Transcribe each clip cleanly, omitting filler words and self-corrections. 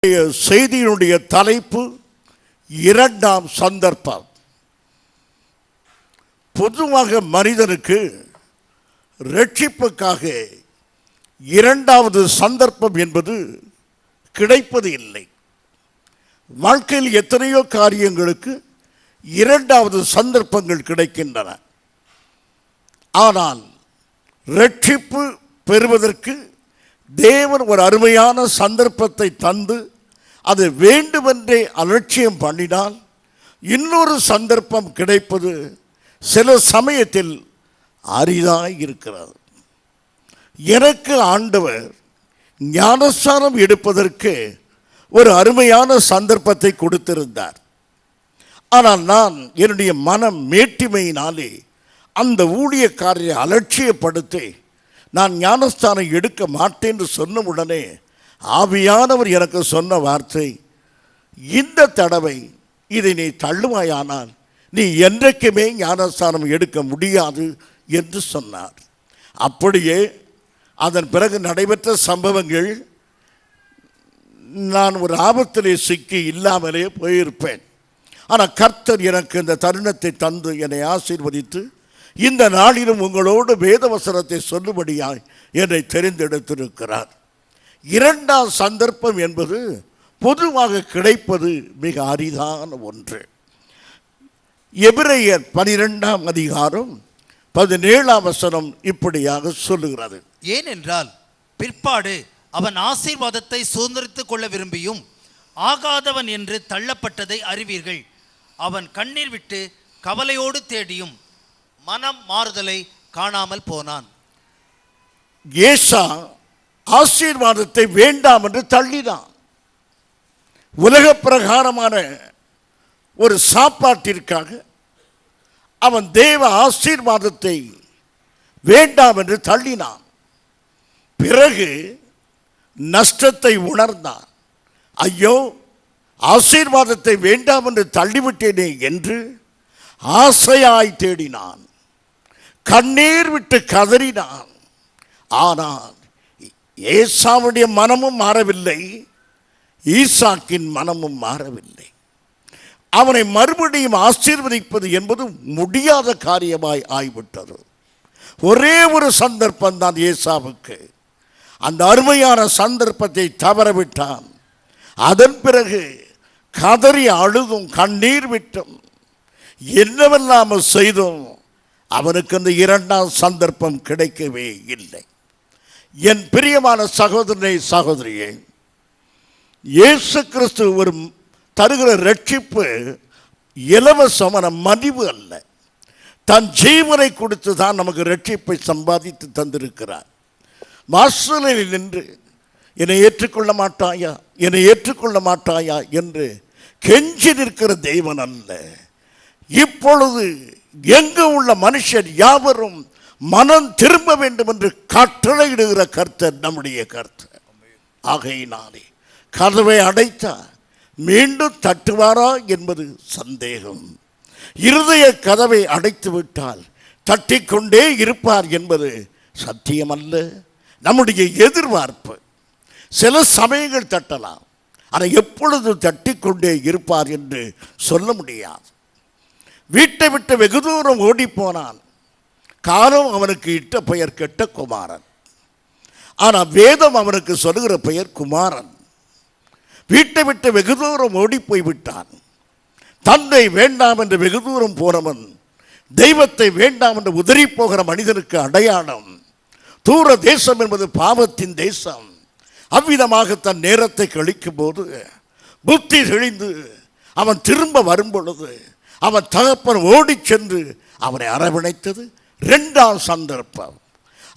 செய்தியினுடைய தலைப்பு இரண்டாம் சந்தர்ப்பம். பொதுவாக மனிதனுக்கு ரட்சிப்புக்காக இரண்டாவது சந்தர்ப்பம் என்பது கிடைப்பது இல்லை. வாழ்க்கையில் எத்தனையோ காரியங்களுக்கு இரண்டாவது சந்தர்ப்பங்கள் கிடைக்கின்றன. ஆனால் ரட்சிப்பு பெறுவதற்கு தேவன் ஒரு அருமையான சந்தர்ப்பத்தை தந்து அது வேண்டுமென்றே அலட்சியம் பண்ணினால் இன்னொரு சந்தர்ப்பம் கிடைப்பது சில சமயத்தில் அரிதாய் இருக்கிறது. எனக்கு ஆண்டவர் ஞானஸ்நானம் எடுப்பதற்கு ஒரு அருமையான சந்தர்ப்பத்தை கொடுத்திருந்தார். ஆனால் நான் என்னுடைய மனம் மேட்டிமையினாலே அந்த ஊழியக்காரரை அலட்சியப்படுத்தி நான் ஞானஸ்தானம் எடுக்க மாட்டேன் என்று சொன்ன உடனே ஆவியானவர் எனக்கு சொன்ன வார்த்தை, இந்த தடவை இதை நீ தள்ளுவாயானால் நீ என்றைக்குமே ஞானஸ்தானம் எடுக்க முடியாது என்று சொன்னார். அப்படியே அதன் பிறகு நடைபெற்ற சம்பவங்கள், நான் ஒரு ஆபத்திலே சிக்கி இல்லாமலே போயிருப்பேன். ஆனால் கர்த்தர் எனக்கு இந்த தருணத்தை தந்து என்னை ஆசீர்வதித்து இந்த நாளிலும் உங்களோடு வேதவசனத்தை சொல்லும்படியாய் என்னை தெரிந்தெடுத்திருக்கிறார். இரண்டாம் சந்தர்ப்பம் என்பது பொதுவாக கிடைப்பது மிக அரிதான ஒன்று. எபிரேயர் 12ஆம் அதிகாரம் 17ஆம் வசனம் இப்படியாக சொல்லுகிறது. ஏனென்றால் பிற்பாடு அவன் ஆசீர்வாதத்தை சுதந்திரித்துக் கொள்ள விரும்பியும் ஆகாதவன் என்று தள்ளப்பட்டதை அறிவீர்கள். அவன் கண்ணீர் விட்டு கவலையோடு தேடியும் மனம் மாறுதலை காணாமல் போனான். ஏசா ஆசீர்வாதத்தை வேண்டாம் என்று தள்ளினான். உலக பிரகாரமான ஒரு சாப்பாட்டிற்காக அவன் தேவ ஆசீர்வாதத்தை வேண்டாம் என்று தள்ளினான். பிறகு நஷ்டத்தை உணர்ந்தான். ஐயோ, ஆசீர்வாதத்தை வேண்டாம் என்று தள்ளிவிட்டேனே என்று ஆசையாய் தேடினான், கண்ணீர் விட்டு கதறினான். ஆனால் ஏசாவுடைய மனமும் மாறவில்லை, ஈசாக்கின் மனமும் மாறவில்லை. அவனை மறுபடியும் ஆசீர்வதிப்பது என்பது முடியாத காரியமாய் ஆய்விட்டது. ஒரே ஒரு சந்தர்ப்பம் தான் ஏசாவுக்கு. அந்த அருமையான சந்தர்ப்பத்தை தவறவிட்டான். அதன் பிறகு கதறி அழுதும் கண்ணீர் விட்டும் என்னவெல்லாம் செய்தும் அவனுக்கு அந்த இரண்டாம் சந்தர்ப்பம் கிடைக்கவே இல்லை. என் பிரியமான சகோதரனை சகோதரியே, இயேசு கிறிஸ்து ஒரு தருகிற ரட்சிப்பு இலவசமான மதிவு அல்ல. தன் ஜீவனை கொடுத்து தான் நமக்கு ரட்சிப்பை சம்பாதித்து தந்திருக்கிறார். வாசலில் நின்று என்னை ஏற்றுக்கொள்ள மாட்டாயா, என்னை ஏற்றுக்கொள்ள மாட்டாயா என்று கெஞ்சி நிற்கிற தெய்வன் அல்ல. இப்பொழுது எங்கு உள்ள மனுஷர் யாவரும் மனம் திரும்ப வேண்டும் என்று கட்டளையிடுகிற கர்த்தர் நம்முடைய கர்த்தர். ஆகையினாலே கதவை அடைத்தார், மீண்டும் தட்டுவாரா என்பது சந்தேகம். இருதய கதவை அடைத்து விட்டால் தட்டிக்கொண்டே இருப்பார் என்பது சத்தியமல்ல, நம்முடைய எதிர்பார்ப்பு. சில சமயங்கள் தட்டலாம், ஆனால் எப்பொழுது தட்டிக்கொண்டே இருப்பார் என்று சொல்ல முடியாது. வீட்டை விட்டு வெகு தூரம் ஓடி போனான். காலம் அவனுக்கு இட்ட பெயர் கெட்ட குமாரன். ஆனால் வேதம் அவனுக்கு சொல்லுகிற பெயர் குமாரன். வீட்டை விட்டு வெகு தூரம் ஓடி போய்விட்டான். தந்தை வேண்டாம் என்று வெகு தூரம் போனவன் தெய்வத்தை வேண்டாம் என்று உதறி போகிற மனிதனுக்கு அடையாளம். தூர தேசம் என்பது பாவத்தின் தேசம். அவ்விதமாக தன் நேரத்தை கழிக்கும் போது புத்தி தெளிந்து அவன் திரும்ப வரும் பொழுது அவன் தகப்பன் ஓடி சென்று அவனை அரவணைத்தது இரண்டாம் சந்தர்ப்பம்.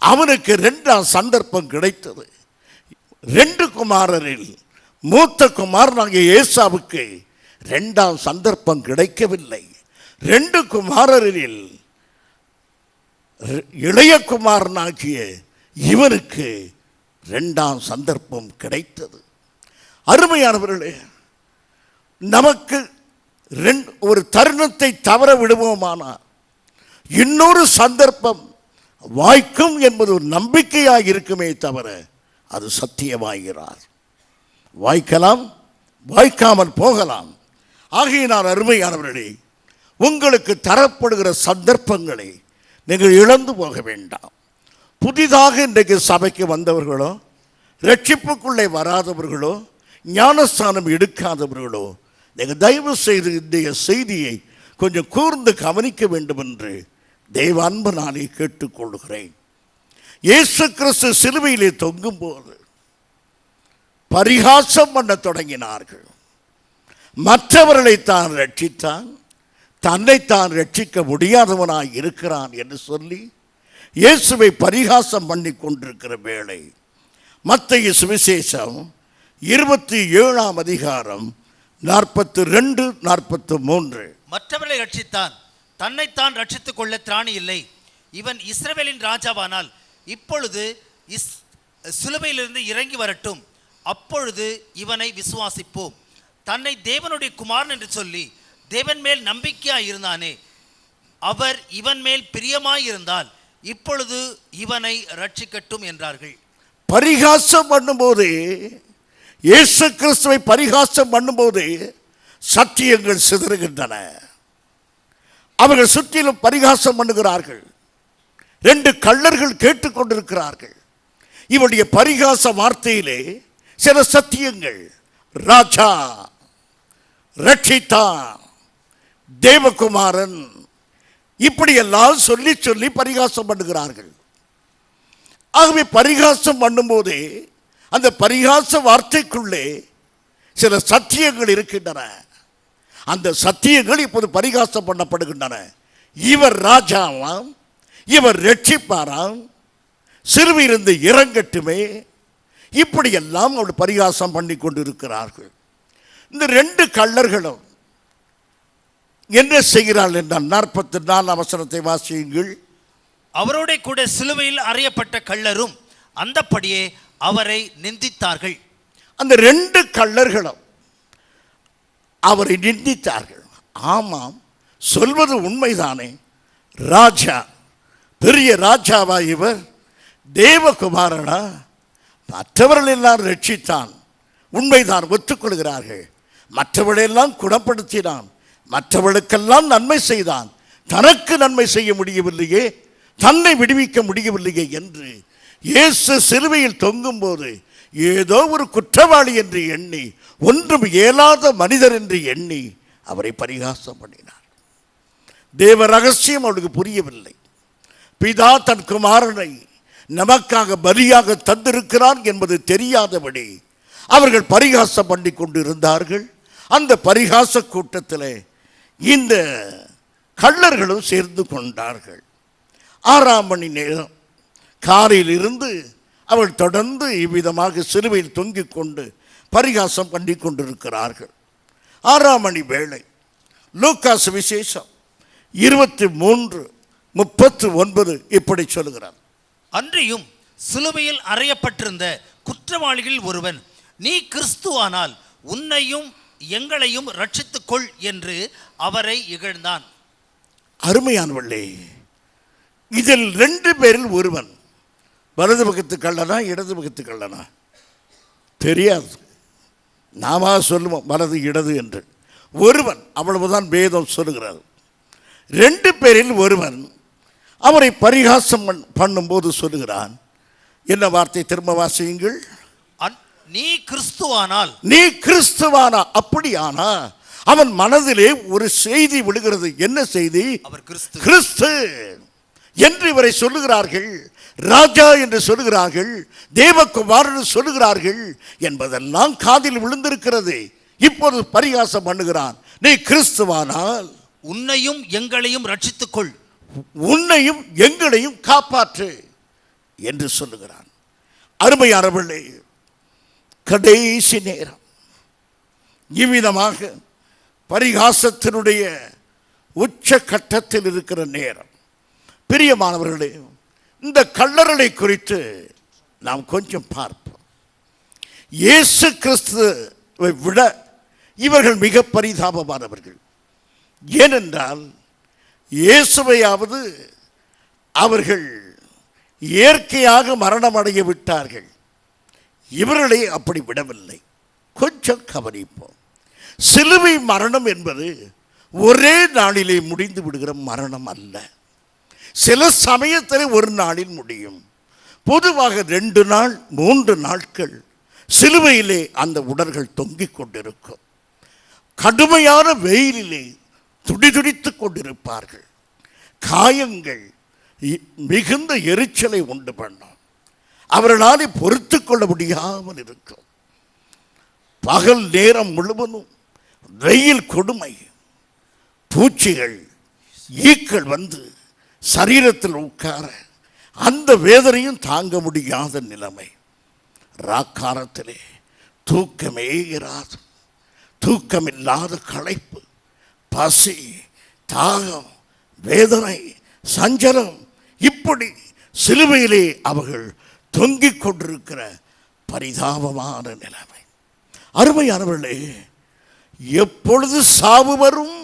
அவனுக்கு இரண்டாம் சந்தர்ப்பம் கிடைத்தது. 2 குமாரரில் மூத்த குமாரனாகிய ஏசாவுக்கு இரண்டாம் சந்தர்ப்பம் கிடைக்கவில்லை. 2 குமாரரில் இளைய குமாரனாகிய இவனுக்கு இரண்டாம் சந்தர்ப்பம் கிடைத்தது. அருமையானவர்களே, நமக்கு ஒரு தருணத்தை தவற விடுவோமானால் இன்னொரு சந்தர்ப்பம் வாய்க்கும் என்பது ஒரு நம்பிக்கையாக இருக்குமே தவிர அது சத்தியமாகிறார். வாய்க்கலாம், வாய்க்காமல் போகலாம். ஆகையினால் அருமையானவர்களே, உங்களுக்கு தரப்படுகிற சந்தர்ப்பங்களை நீங்கள் இழந்து போக வேண்டாம். புதிதாக இன்றைக்கு சபைக்கு வந்தவர்களோ, ரட்சிப்புக்குள்ளே வராதவர்களோ, ஞானஸ்தானம் எடுக்காதவர்களோ, நீங்கள் தயவு செய்து இன்றைய செய்தியை கொஞ்சம் கூர்ந்து கவனிக்க வேண்டும் என்று தெய்வ அன்பனாலே கேட்டுக்கொள்கிறேன். இயேசு கிறிஸ்து சிலுவையிலே தொங்கும் போது பரிகாசம் பண்ண தொடங்கினார்கள். மற்றவர்களை தான் ரட்சித்தான், தன்னைத்தான் ரட்சிக்க முடியாதவனாய் இருக்கிறான் என்று சொல்லி இயேசுவை பரிகாசம் பண்ணி கொண்டிருக்கிற வேளை மத்தேயு சுவிசேஷம் 27ஆம் அதிகாரம் 42, 43. மற்றவர்களை ரட்சித்தான், தன்னைத்தான் ரட்சித்துக் கொள்ள திராணி இல்லை. இவன் இஸ்ரவேலின் ராஜாவானால் இப்பொழுது சிலுவையிலிருந்து இறங்கி வரட்டும், அப்பொழுது இவனை விசுவாசிப்போம். தன்னை தேவனுடைய குமாரன் என்று சொல்லி தேவன் மேல் நம்பிக்கையாய் இருந்தானே, அவர் இவன் மேல் பிரியமாய் இருந்தால் இப்பொழுது இவனை ரட்சிக்கட்டும் என்றார்கள். பரிகாசம் பண்ணும்போது, இயேசு கிறிஸ்துவை பரிகாசம் பண்ணும்போது சத்தியங்கள் சிதறுகின்றன. அவர்கள் சுற்றிலும் பரிகாசம் பண்ணுகிறார்கள். 2 கள்ளர்கள் கேட்டுக்கொண்டிருக்கிறார்கள். இவருடைய பரிகாச வார்த்தையிலே சில சத்தியங்கள், ராஜா, ரட்சித்தான், தேவகுமாரன், இப்படியெல்லாம் சொல்லி சொல்லி பரிகாசம் பண்ணுகிறார்கள். ஆகவே பரிகாசம் பண்ணும்போதே அந்த பரிகாச வார்த்தைக்குள்ளே சில சத்தியங்கள் இருக்கின்றன. அந்த சத்தியங்கள் இப்போது பரிகாசம் பண்ணப்படுகின்றன. இவர் ராஜாவாம், இவர் ரட்சிப்பாராம், சிறுவிலிருந்து இறங்கட்டுமே, இப்படியெல்லாம் அவள் பரிகாசம் பண்ணி கொண்டிருக்கிறார்கள். இந்த 2 கள்ளர்களும் என்ன செய்கிறார்கள் என்றால் 44 வசனத்தை வாசியுங்கள். அவரோட கூட சிலுவையில் அறையப்பட்ட கள்ளரும் அந்தப்படியே அவரை நிந்தித்தார்கள். அந்த 2 கள்ளர்களும் அவரை நிந்தித்தார்கள். ஆமாம், சொல்வது உண்மைதானே. ராஜா, பெரிய ராஜாவா இவர்? தேவகுமாரனா? மற்றவர்கள் எல்லாம் ரட்சித்தான், உண்மைதான், ஒத்துக்கொள்கிறார்கள். மற்றவர்களெல்லாம் குணப்படுத்தினான், மற்றவர்களுக்கெல்லாம் நன்மை செய்தான், தனக்கு நன்மை செய்ய முடியவில்லையே, தன்னை விடுவிக்க முடியவில்லையே என்று இயேசு சிலுவையில் தொங்கும் போது ஏதோ ஒரு குற்றவாளி என்று எண்ணி, ஒன்றும் இயலாத மனிதர் என்று எண்ணி அவரை பரிகாசம் பண்ணினார். தேவ ரகசியம் அவளுக்கு புரியவில்லை. பிதா தன் குமாரனை நமக்காக பலியாக தந்திருக்கிறான் என்பது தெரியாதபடி அவர்கள் பரிகாசம் பண்ணி கொண்டிருந்தார்கள். அந்த பரிகாச கூட்டத்தில் இந்த கள்ளர்களும் சேர்ந்து கொண்டார்கள். 6ஆம் மணி நேரம் காலையிலிருந்து அவள் தொடர்ந்து இவ்விதமாக சிலுவையில் தொங்கிக் கொண்டு பரிகாசம் பண்ணி கொண்டிருக்கிறார்கள். 6ஆம் மணி வேளை லூக்கா சுவிசேஷம் 23:39 இப்படி சொல்கிறார். அன்றியும் சிலுவையில் அறையப்பட்டிருந்த குற்றவாளிகள் ஒருவன், நீ கிறிஸ்துவானால் உன்னையும் எங்களையும் ரட்சித்துக்கொள் என்று அவரை இகழ்ந்தான். அருமையானவர்களே, இதில் 2 பேரில் ஒருவன் வலது பக்கத்து கள்ளனா இடது பக்கத்து கள்ளனா தெரியாது. நாம சொல்லுவோம் வலது இடது என்று. ஒருவன், அவ்வளவுதான் வேதம் சொல்லுகிறார். 2 பேரில் ஒருவன் அவரை பரிகாசம் பண்ணும்போது சொல்லுகிறான். என்ன வார்த்தை? திரும்ப வாசியுங்கள். நீ கிறிஸ்துவானால், நீ கிறிஸ்துவானா? அப்படியானா அவன் மனதிலே ஒரு செய்தி விழுகிறது. என்ன செய்தி? அவர் கிறிஸ்து என்று இவரை சொல்லுகிறார்கள். ராஜா என்று சொல்லுகிறார்கள், தேவகுமாரன் சொல்லுகிறார்கள் என்பதெல்லாம் காதில் விழுந்திருக்கிறது. இப்போது பரிகாசம் பண்ணுகிறான். நீ கிறிஸ்துவானால் உன்னையும் எங்களையும் ரட்சித்துக்கொள், உன்னையும் எங்களையும் காப்பாற்று என்று சொல்லுகிறான். அருமையானவர்களே, கடைசி நேரம் இவ்விதமாக பரிகாசத்தினுடைய உச்ச கட்டத்தில் இருக்கிற நேரம். பிரியமானவர்களே, இந்த கள்ளர்களை குறித்து நாம் கொஞ்சம் பார்ப்போம். இயேசு கிறிஸ்துவை விட இவர்கள் மிக பரிதாபமானவர்கள். ஏனென்றால் இயேசுவையாவது அவர்கள் இயற்கையாக மரணம் அடைய விட்டார்கள், இவர்களை அப்படி விடவில்லை. கொஞ்சம் கவனிப்போம். சிலுவை மரணம் என்பது ஒரே நாளிலே முடிந்து விடுகிற மரணம் அல்ல. சில சமயத்தில் ஒரு நாளில் முடியும். பொதுவாக 2 நாள் 3 நாட்கள் சிலுவையிலே அந்த உடல்கள் தொங்கிக் கொண்டிருக்கும். கடுமையான வெயிலிலே துடிதுடித்துக் கொண்டிருப்பார்கள். காயங்கள் மிகுந்த எரிச்சலை உண்டு பண்ணும். அவர்களாலே பொறுத்து கொள்ள முடியாமல் இருக்கும். பகல் நேரம் முழுவதும் வெயில் கொடுமை, பூச்சிகள், ஈக்கள் வந்து சரீரத்தில் உட்கார அந்த வேதனையும் தாங்க முடியாத நிலைமை. ராக்காரத்திலே தூக்கமே இராது. தூக்கமில்லாத களைப்பு, பசி, தாகம், வேதனை, சஞ்சலம், இப்படி சிலுவையிலே அவர்கள் தொங்கிக் கொண்டிருக்கிற பரிதாபமான நிலைமை. அருமையானவர்களே, எப்பொழுது சாவு வரும்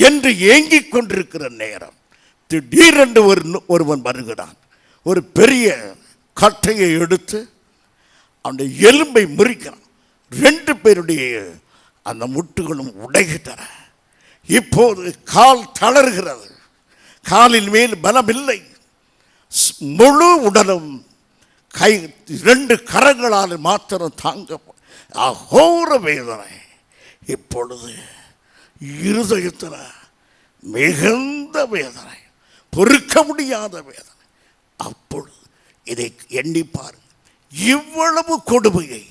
என்று ஏங்கிக் கொண்டிருக்கிற நேரம் திடீரென்று ஒருவன் வருகிறான். ஒரு பெரிய கட்டையை எடுத்து அவனுடைய எலும்பை முறிக்கிறான். 2 பேருடைய அந்த முட்டுகளும் உடைகின்றன. இப்போது கால் தளர்கிறது. காலின் மேல் பலமில்லை. முழு உடலும் 2 கரங்களால் மாத்திரம் தாங்க அகோர வேதனை. இப்பொழுது இருதயத்தில் மிகுந்த வேதனை, பொறுக்க முடியாத வேதனை. அப்பொழுது இதை எண்ணிப்பார். இவ்வளவு கொடுமையை,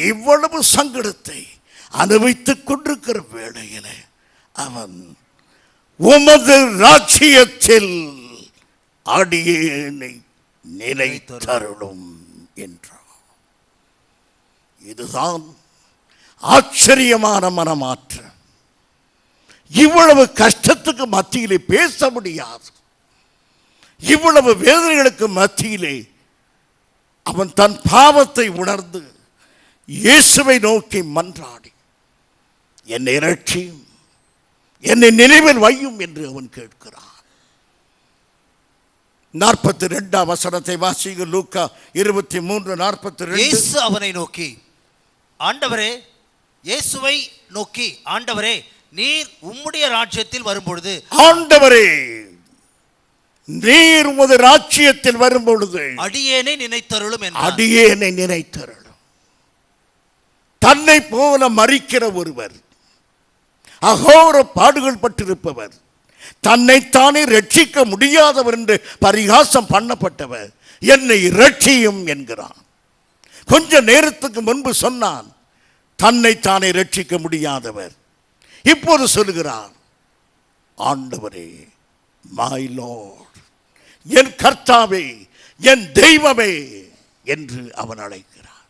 இவ்வளவு சங்கடத்தை அனுபவித்துக் கொண்டிருக்கிற வேளையிலே அவன் உமது ராஜ்யத்தில் அடியேனை நிலைத்தருளும் என்றான். இதுதான் ஆச்சரியமான மனமாற்றம். இவ்வளவு கஷ்டத்துக்கு மத்தியிலே பேச முடியாது. இவ்வளவு வேதனைகளுக்கு மத்தியிலே அவன் தன் பாவத்தை உணர்ந்து இயேசுவை நோக்கி மன்றாடி, என்னை இரட்சியும், என்னை நினைவில் வையும் என்று அவன் கேட்கிறான். 42 வசனத்தை வாசிங்க. லூக்கா 23:42. இயேசு அவனை நோக்கி, ஆண்டவரே, இயேசுவை நோக்கி, ஆண்டவரே, நீர் உம்முடைய ராஜ்யத்தில் வரும்பொழுது, ஆண்டவரே, நீர் உமது ராஜ்யத்தில் வரும்பொழுது அடியேனை நினைத்தருளும் என்றார். அடியேனை நினைத்தருளும். தன்னை போல மரிக்கிற ஒருவர், அகோர பாடுகள் பட்டிருப்பவர், தன்னைத்தானே ரட்சிக்க முடியாதவர் என்று பரிகாசம் பண்ணப்பட்டவர், என்னை இரட்சியும் என்கிறான். கொஞ்ச நேரத்துக்கு முன்பு சொன்னான் தன்னைத்தானே ரட்சிக்க முடியாதவர். இப்போது சொல்லுகிறார், ஆண்டவரே, மை லார்ட், என் கர்த்தாவே, என் தெய்வமே என்று அவன் அழைக்கிறான்.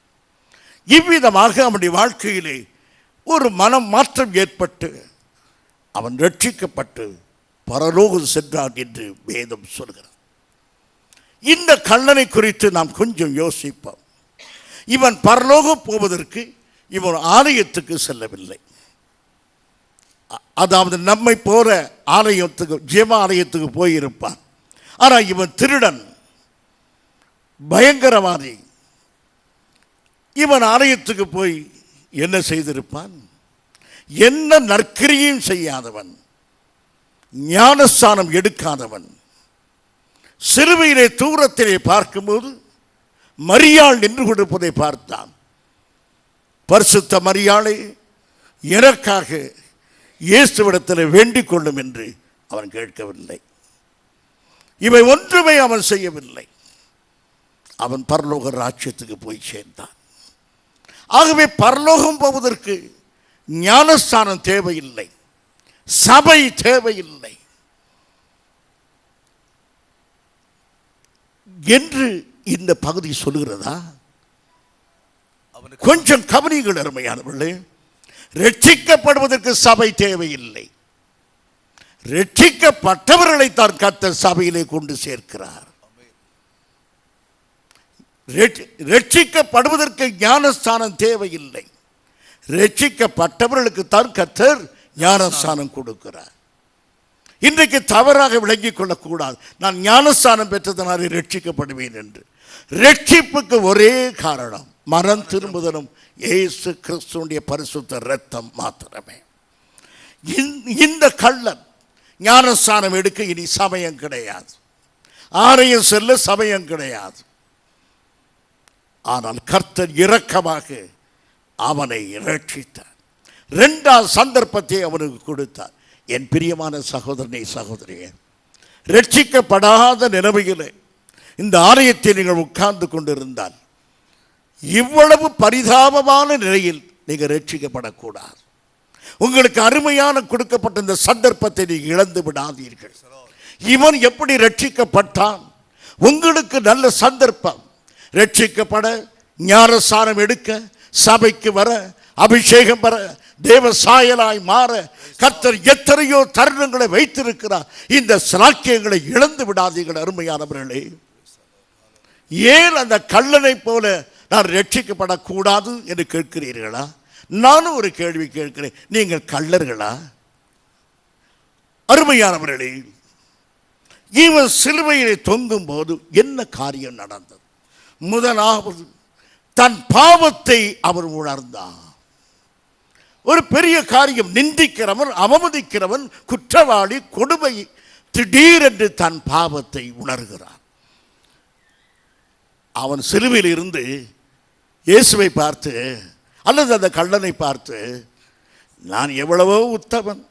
இவ்விதமாக அவனுடைய வாழ்க்கையிலே ஒரு மனம் மாற்றம் ஏற்பட்டு அவன் ரட்சிக்கப்பட்டு பரலோகம் சென்றான் என்று வேதம் சொல்கிறது. இந்த கள்ளனை குறித்து நாம் கொஞ்சம் யோசிப்போம். இவன் பரலோகம் போவதற்கு இவன் ஆலயத்துக்கு செல்லவில்லை. அதாவது நம்மை போற ஆலயத்துக்கு, ஜெப ஆலயத்துக்கு போயிருப்பான். ஆனால் இவன் திருடன், பயங்கரவாதி. இவன் ஆலயத்துக்கு போய் என்ன செய்திருப்பான்? என்ன நற்கிரியும் செய்யாதவன், ஞானஸ்தானம் எடுக்காதவன். சிலுவையிலே தூரத்திலே பார்க்கும்போது மரியாள் நின்று கொடுப்பதை பார்த்தான். பரிசுத்த மரியாளை, எனக்காக இயேசுவிடத்தில் வேண்டிக் கொள்ளும் என்று அவன் கேட்கவில்லை. இவை ஒன்றுமே அவன் செய்யவில்லை. அவன் பரலோக ராஜ்யத்துக்கு போய் சேர்ந்தான். ஆகவே பரலோகம் போவதற்கு ஞானஸ்தானம் தேவையில்லை, சபை தேவையில்லை என்று இந்த பகுதி சொல்லுகிறதா? கொஞ்சம் கவனிகள் அருமையானவர்களே. ரட்சிக்கப்படுவதற்கு சபை தேவையில்லை. ரட்சிக்கப்பட்டவர்களை தான் கர்த்தர் சபையிலே கொண்டு சேர்க்கிறார். ரட்சிக்கப்படுவதற்கு ஞானஸ்தானம் தேவையில்லை. ரட்சிக்கப்பட்டவர்களுக்கு தான் கர்த்தர் ஞானஸ்தானம் கொடுக்கிறார். இன்றைக்கு தவறாக விளங்கிக் கொள்ளக்கூடாது, நான் ஞானஸ்தானம் பெற்றதனாலே ரட்சிக்கப்படுவேன் என்று. ரட்சிப்புக்கு ஒரே காரணம் மனம் திரும்புதலும் இயேசு கிறிஸ்துவின் பரிசுத்த இரத்தம் மாத்திரமே. இந்த கள்ளன் ஞானஸ்நானம் எடுக்க இனி சமயம் கிடையாது, ஆலயம் செல்ல சமயம் கிடையாது. ஆனால் கர்த்தர் இரக்கமாக அவனை ரட்சித்தார். இரண்டாவது சந்தர்ப்பத்தை அவனுக்கு கொடுத்தார். என் பிரியமான சகோதரனே, சகோதரியே, ரட்சிக்கப்படாத நிலைமையில் இந்த ஆலயத்தை நீங்கள் உட்கார்ந்து கொண்டிருந்தால் இவ்வளவு பரிதாபமான நிலையில் நீங்கள் ரட்சிக்கப்படக்கூடாது. உங்களுக்கு அருமையான கொடுக்கப்பட்ட இந்த சந்தர்ப்பத்தை நீங்கள் இழந்து விடாதீர்கள். இவன் எப்படி ரட்சிக்கப்பட்டான்? உங்களுக்கு நல்ல சந்தர்ப்பம். ரட்சிக்கப்பட, ஞானஸ்நானம் எடுக்க, சபைக்கு வர, அபிஷேகம் பெற, தேவ சாயலாய் மாற கர்த்தர் எத்தனையோ தருணங்களை வைத்திருக்கிறார். இந்த சாக்கியங்களை இழந்து விடாதீர்கள் அருமையானவர்களே. ஏன் அந்த கள்ளனை போல நான் ரட்சிக்கப்படக்கூடாது என்று கேட்கிறீர்களா? நானும் ஒரு கேள்வி கேட்கிறேன், நீங்கள் கள்ளர்களா? அருமையானவர்களே, இவன் சிலுவையிலே தொங்கும் போது என்ன காரியம் நடந்தது? முதலாவது தன் பாவத்தை அவர் உணர்ந்தான். ஒரு பெரிய காரியம். நிந்திக்கிறவன், அவமதிக்கிறவன், குற்றவாளி, கொடுமை திடீரென்று தன் பாவத்தை உணர்கிறான். அவன் சிலுவையில் இருந்து இயேசுவை பார்த்து அல்லது அந்த கள்ளனை பார்த்து, நான் எவ்வளவோ உத்தமன்,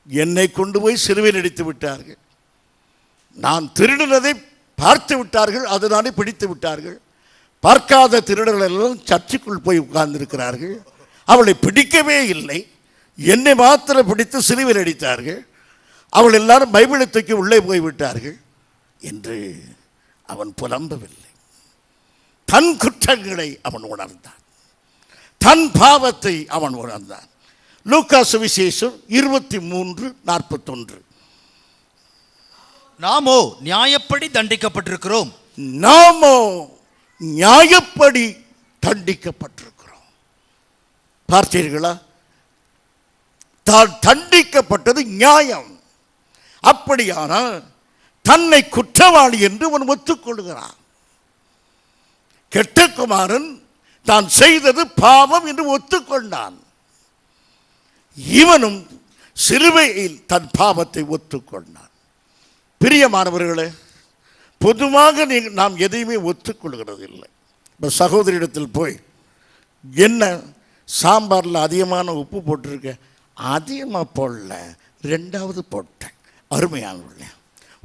என்னை கொண்டு போய் சிலுவையில் அடித்து விட்டார்கள், நான் திருடினதை பார்த்து விட்டார்கள், அதனாலே பிடித்து விட்டார்கள், பார்க்காத திருடர்கள் எல்லாம் சர்ச்சுக்குள் போய் உட்கார்ந்திருக்கிறார்கள், அவளை பிடிக்கவே இல்லை, என்னை மாத்திரம் பிடித்து சிலுவையில் அடித்தார்கள், அவள் எல்லாரும் பைபிளை தூக்கி உள்ளே போய்விட்டார்கள் என்று அவன் புலம்பவில்லை. தன் குற்றங்களை அவன் உணர்ந்தான், தன் பாவத்தை அவன் உணர்ந்தான். லூக்கா சுவிசேஷம் 23:41. நாமோ நியாயப்படி தண்டிக்கப்பட்டிருக்கிறோம். நாமோ நியாயப்படி தண்டிக்கப்பட்டிருக்கிறோம். பார்த்தீர்களா? தான் தண்டிக்கப்பட்டது நியாயம். அப்படியானால் தன்னை குற்றவாளி என்று அவன் ஒத்துக்கொள்கிறான். கெட்ட குமாரன் தான் செய்தது பாவம் என்று ஒத்துக்கொண்டான். இவனும் சிலுவையில் தன் பாவத்தை ஒத்துக்கொண்டான். பிரியமானவர்களே, பொதுவாக நாம் எதையுமே ஒத்துக்கொள்கிறது இல்லை. இப்போ சகோதரியிடத்தில் போய், என்ன சாம்பாரில் அதிகமான உப்பு போட்டிருக்க? அதிகமாக போடல, 2வது போட்டேன். அருமையானவர்களே,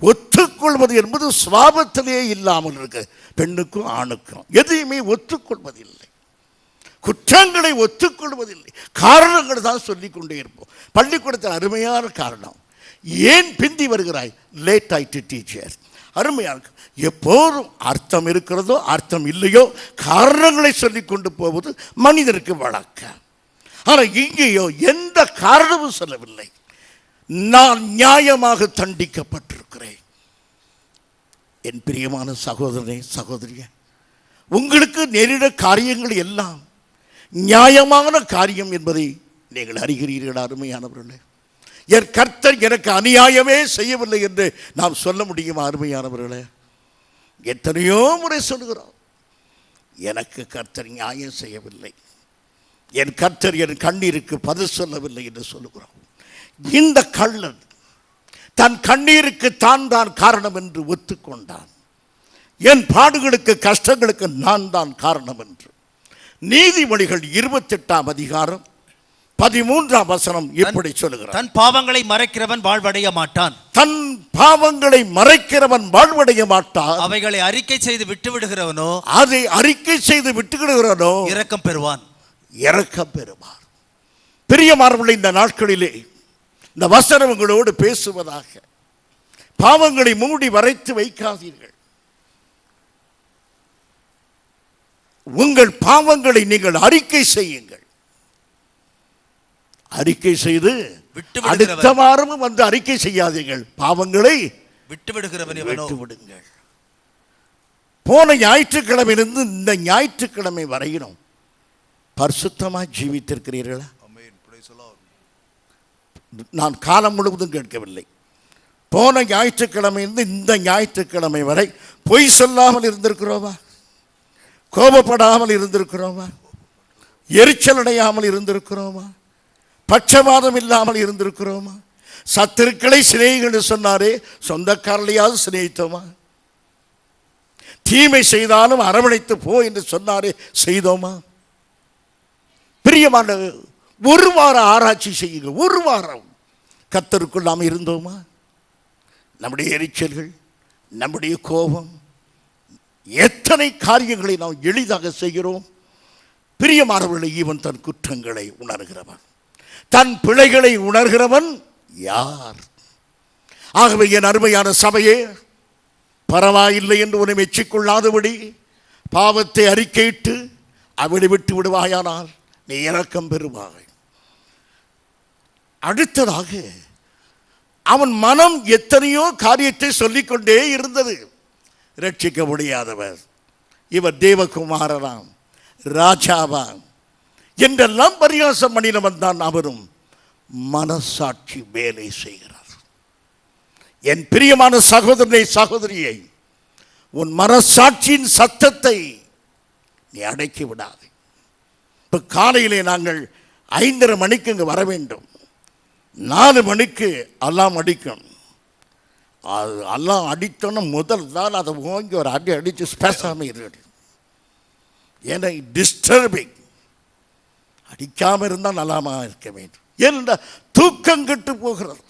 ஒத்துக்கொள்வது என்பது சுவாபத்திலே இல்லாமல் இருக்கு. பெண்ணுக்கும் ஆணுக்கும் எதையுமே ஒத்துக்கொள்வதில்லை, குற்றங்களை ஒத்துக்கொள்வதில்லை. காரணங்கள் தான் சொல்லிக் கொண்டே இருப்போம். பள்ளிக்கூடத்தில் அருமையான காரணம், ஏன் பிந்தி வருகிறாய்? லேட் ஆயிட்டு டீச்சர். அருமையாக எப்போதும் அர்த்தம் இருக்கிறதோ அர்த்தம் இல்லையோ காரணங்களை சொல்லிக் கொண்டு போவது மனிதருக்கு வழக்கம். ஆனால் இங்கேயோ எந்த காரணமும் சொல்லவில்லை. நான் நியாயமாக தண்டிக்கப்பட்டிருக்கிறேன். என் பிரியமான சகோதரனே, சகோதரியே, உங்களுக்கு நேரிட காரியங்கள் எல்லாம் நியாயமான காரியம் என்பதை நீங்கள் அறிகிறீர்கள். அருமையானவர்களே, என் கர்த்தர் எனக்கு அநியாயமே செய்யவில்லை என்று நாம் சொல்ல முடியுமா? அருமையானவர்களே, எத்தனையோ முறை சொல்கிறோம், எனக்கு கர்த்தர் நியாயம் செய்யவில்லை, என் கர்த்தர் என் கண்ணீருக்கு பதில் சொல்லவில்லை என்று சொல்லுகிறோம். இந்த கள்ளன் தன் கண்ணீருக்கு தான் காரணம் என்று ஒத்துக்கொண்டான். என் பாடுகளுக்கு கஷ்டங்களுக்கு நான் தான் காரணம் என்று. நீதிமொழிகள் 28ஆம் அதிகாரம் 13ஆம் வசனம் இப்படி சொல்லுகிறார், தன் பாவங்களை மறைக்கிறவன் வாழ்வடைய மாட்டான். தன் பாவங்களை மறைக்கிறவன் வாழ்வடைய மாட்டான். அவைகளை அறிக்கை செய்து விட்டு விடுகிறவனோ, அதை அறிக்கை செய்து விட்டுவிடுகிறவனோ இரக்கம் பெறுவான். இரக்கம் பெறுவார். பிரியமானவர்களே, இந்த நாட்களிலே இந்த வசனம் உங்களோடு பேசுவதாக, பாவங்களை மூடி மறைத்து வைக்காதீர்கள். உங்கள் பாவங்களை நீங்கள் அறிக்கை செய்யுங்கள். அறிக்கை செய்து அடுத்த வாரமும் வந்து அறிக்கை செய்யாதீர்கள். பாவங்களை விட்டு விடுங்கள். போன ஞாயிற்றுக்கிழமையிலிருந்து இந்த ஞாயிற்றுக்கிழமை வரையிலும் பரிசுத்தமாய் ஜீவித்திருக்கிறீர்களா? நான் காலம் முழுவதும் கேட்கவில்லை. போன ஞாயிற்றுக்கிழமையிலிருந்து இந்த ஞாயிற்றுக்கிழமை வரை பொய் சொல்லாமல் இருந்திருக்கிறோமா? கோபப்படாமல் இருந்திருக்கிறோமா? எரிச்சல் அடையாமல் இருந்திருக்கிறோமா? பட்சபாதம் இல்லாமல் இருந்திருக்கிறோமா? சத்துருக்களை சிநேகிகள் சொன்னாரே, சொந்தக்காரர்களையாவது சிநேகித்தோமா? தீமை செய்தாலும் அரவணைத்து போ என்று சொன்னாரே, செய்தோமா? பிரியமான, ஒரு வாரம் ஆராய்ச்சி செய்யுங்க. ஒரு வாரம் கர்த்தருக்குள் நாம் இருந்தோமா? நம்முடைய எரிச்சல்கள், நம்முடைய கோபம், எத்தனை காரியங்களை நாம் எளிதாக செய்கிறோம். பிரியமானவர்களை, இவன் தன் குற்றங்களை உணர்கிறவன், தன் பிழைகளை உணர்கிறவன் யார்? ஆகவே என் அருமையான சபையே, பரவாயில்லை என்று உன்னை மெச்சிக்கொள்ளாதபடி பாவத்தை அறிக்கையிட்டு அவனை விட்டு விடுவாயானால் நீ இரக்கம் பெறுவாய். அடுத்ததாக அவன் மனம் எத்தனையோ காரியத்தை சொல்லிக்கொண்டே இருந்தது. ரட்சிக்க முடியாதவர், இவர் தேவகுமாரனாம், ராஜாவாம் என்றெல்லாம் பரிகாசம் பண்ணினவன் தான் அவரும். மனசாட்சி வேலை செய்கிறார். என் பிரியமான சகோதரனை, சகோதரியை, உன் மனசாட்சியின் சத்தத்தை நீ அடக்கி விடாது. இப்போ காலையிலே நாங்கள் 5:30 மணிக்கு இங்கே வர வேண்டும். 4 மணிக்கு அல்லாம் அடிக்கும். அது எல்லாம் அடித்தோன்னா முதல் தான் அதை ஓங்கி ஒரு அடி அடித்து பேசாமல் இருக்கு. ஏன்னா டிஸ்டர்பிங், அடிக்காமல் இருந்தால் நல்லாமா இருக்க வேண்டும். ஏனென்றால் தூக்கம் கெட்டு போகிறது.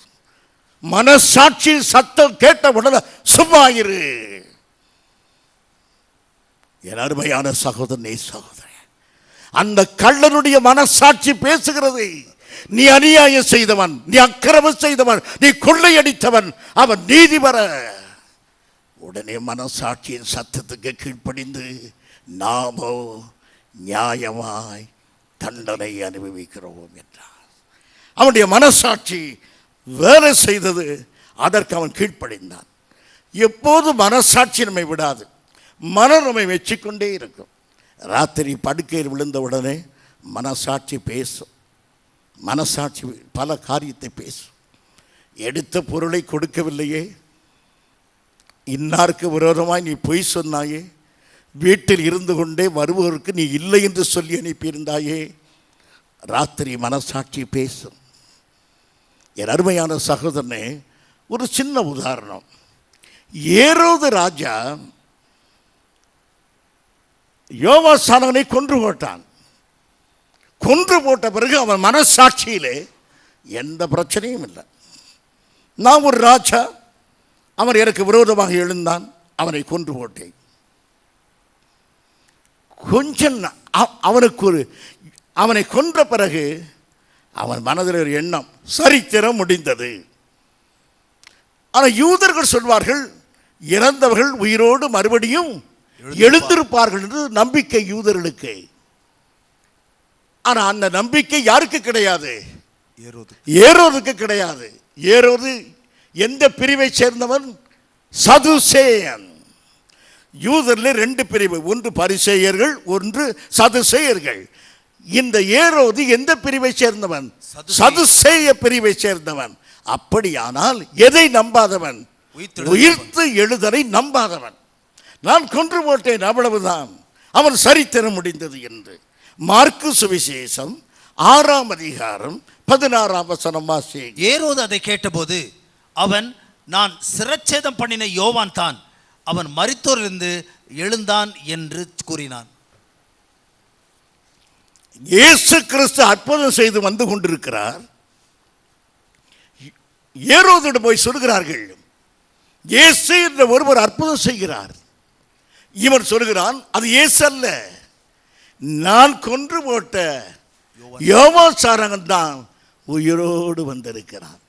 மனசாட்சி சத்தம் கேட்ட உடனே சும்மாயிரு. என் அருமையான சகோதரனே, சகோதரன், அந்த கள்ளனுடைய மனசாட்சி பேசுகிறது. நீ அநியாயம் செய்தவன், நீ அக்கிரமம் செய்தவன், நீ கொள்ளையடித்தவன், அவன் நீதி பெற. உடனே மனசாட்சியின் சத்தத்துக்கு கீழ்ப்படிந்து நாமோ நியாயமாய் தண்டனை அனுபவிக்கிறோம் என்றார். அவனுடைய மனசாட்சி வேலை செய்தது, அதற்கு அவன் கீழ்ப்படிந்தான். எப்போது மனசாட்சி நம்மை விடாது, மனம் நம்மை வச்சுக்கொண்டே இருக்கும். ராத்திரி படுக்கையில் விழுந்த உடனே மனசாட்சி பேசும். மனசாட்சி பல காரியத்தை பேசும். எடுத்த பொருளை கொடுக்கவில்லையே, இன்னாருக்கு விரோதமாய் நீ பொய் சொன்னாயே, வீட்டில் இருந்து கொண்டே வருபவருக்கு நீ இல்லை என்று சொல்லி அனுப்பியிருந்தாயே, ராத்திரி மனசாட்சி பேசும். என் அருமையான சகோதரனே, ஒரு சின்ன உதாரணம். ஏரோது ராஜா யோவாசானவனை கொன்று போட்டான். கொன்று போட்ட பிறகு அவன் மனசாட்சியிலே எந்த பிரச்சனையும் இல்லை. நான் ஒரு ராஜா, அவன் எனக்கு விரோதமாக எழுந்தான், அவனை கொன்று போட்டேன். கொஞ்சம் அவனை கொன்ற பிறகு அவன் மனதில் ஒரு எண்ணம், சரித்திரம் முடிந்தது. ஆனால் யூதர்கள் சொல்வார்கள், இறந்தவர்கள் உயிரோடு மறுபடியும் எழுந்திருப்பார்கள் என்று நம்பிக்கை யூதர்களுக்கு. ஆனால் அந்த நம்பிக்கை யாருக்கு கிடையாது? ஏரோதுக்கு கிடையாது. ஏரோது எந்த பிரிவை சேர்ந்தவன்? சதுசேயன். யூதரில் 2 பிரிவு, ஒன்று பரிசேயர்கள், ஒன்று சதுசேயர்கள். இந்த ஏரோது எந்த பிரிவை சேர்ந்தவன்? சதுசேய பிரிவை சேர்ந்தவன். அப்படியானால் எதை நம்பாதவன்? உயிர்த்து எழுதலை நம்பாதவன். நான் கொன்று போட்டேன், அவ்வளவுதான், அவன் சரித்திரம் முடிந்தது என்று. மார்க்கு சுவிசேஷம் 6ஆம் அதிகாரம் 16ஆம் வசனம் வாசி. ஏரோது அதை கேட்டபோது அவன், நான் சிரச்சேதம் பண்ணின யோவான் தான், அவன் மரித்தோரிலிருந்து எழுந்தான் என்று கூறினான். இயேசு கிறிஸ்து அற்புதம் செய்து வந்து கொண்டிருக்கிறார். ஏரோதிடம் போய் சொல்கிறார்கள், இயேசு என்ற ஒருவர் அற்புதம் செய்கிறார். இவன் சொல்கிறான், அது இயேசு அல்ல, நான் கொன்று போட்ட யோவான் தான் உயிரோடு வந்திருக்கிறான்.